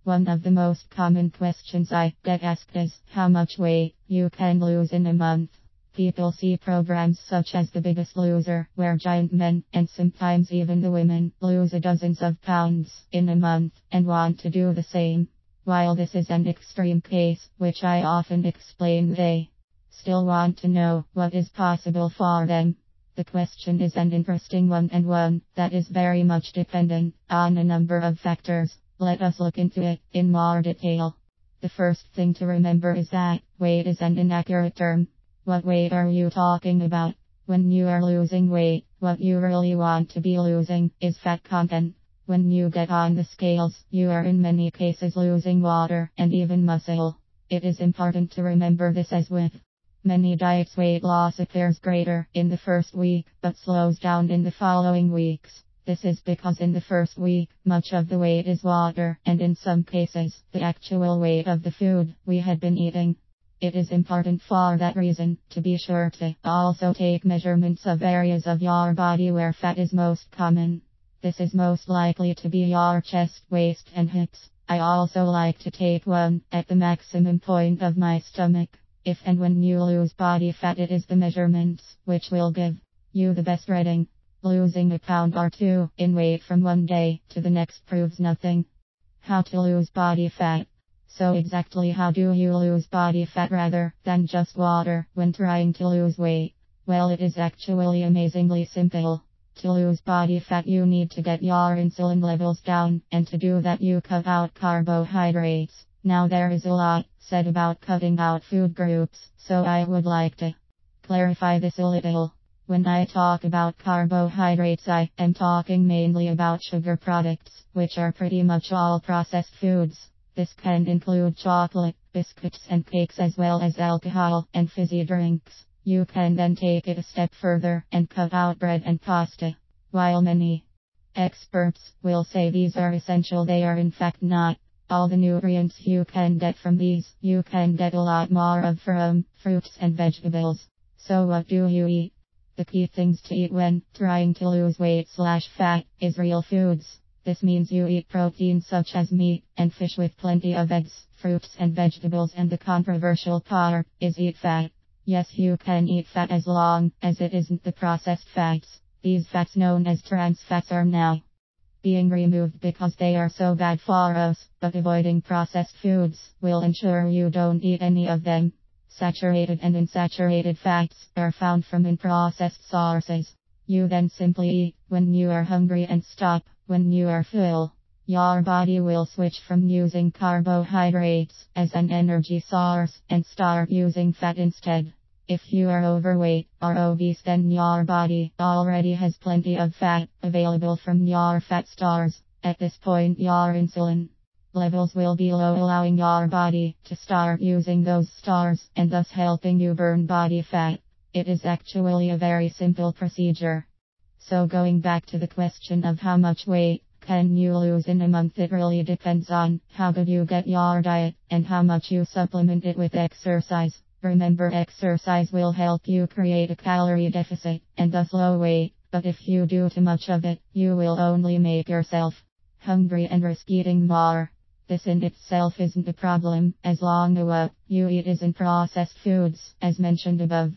One of the most common questions I get asked is how much weight you can lose in a month. People see programs such as The Biggest Loser, where giant men, and sometimes even the women, lose dozens of pounds in a month, and want to do the same. While this is an extreme case, which I often explain, they still want to know what is possible for them. The question is an interesting one, and one that is very much dependent on a number of factors. Let us look into it in more detail. The first thing to remember is that weight is an inaccurate term. What weight are you talking about? When you are losing weight, what you really want to be losing is fat content. When you get on the scales, you are in many cases losing water and even muscle. It is important to remember this, as with many diets, weight loss appears greater in the first week, but slows down in the following weeks. This is because in the first week, much of the weight is water, and in some cases, the actual weight of the food we had been eating. It is important for that reason to be sure to also take measurements of areas of your body where fat is most common. This is most likely to be your chest, waist, and hips. I also like to take one at the maximum point of my stomach. If and when you lose body fat, it is the measurements which will give you the best reading. Losing a pound or two in weight from one day to the next proves nothing. How to lose body fat. So exactly how do you lose body fat rather than just water when trying to lose weight? Well, it is actually amazingly simple. To lose body fat, you need to get your insulin levels down, and to do that you cut out carbohydrates. Now there is a lot said about cutting out food groups, so I would like to clarify this a little. When I talk about carbohydrates, I am talking mainly about sugar products, which are pretty much all processed foods. This can include chocolate, biscuits and cakes, as well as alcohol and fizzy drinks. You can then take it a step further and cut out bread and pasta. While many experts will say these are essential, they are in fact not. All the nutrients you can get from these, you can get a lot more of from fruits and vegetables. So what do you eat? The key things to eat when trying to lose weight/fat is real foods. This means you eat protein such as meat and fish with plenty of eggs, fruits and vegetables, and the controversial part is eat fat. Yes, you can eat fat as long as it isn't the processed fats. These fats, known as trans fats, are now being removed because they are so bad for us, but avoiding processed foods will ensure you don't eat any of them. Saturated and unsaturated fats are found from unprocessed sources. You then simply eat when you are hungry and stop when you are full. Your body will switch from using carbohydrates as an energy source and start using fat instead. If you are overweight or obese, then your body already has plenty of fat available from your fat stores. At this point, your insulin levels will be low, allowing your body to start using those stores and thus helping you burn body fat. It is actually a very simple procedure. So going back to the question of how much weight can you lose in a month, it really depends on how good you get your diet and how much you supplement it with exercise. Remember, exercise will help you create a calorie deficit and thus low weight, but if you do too much of it, you will only make yourself hungry and risk eating more. This in itself isn't a problem, as long as what you eat isn't processed foods, as mentioned above.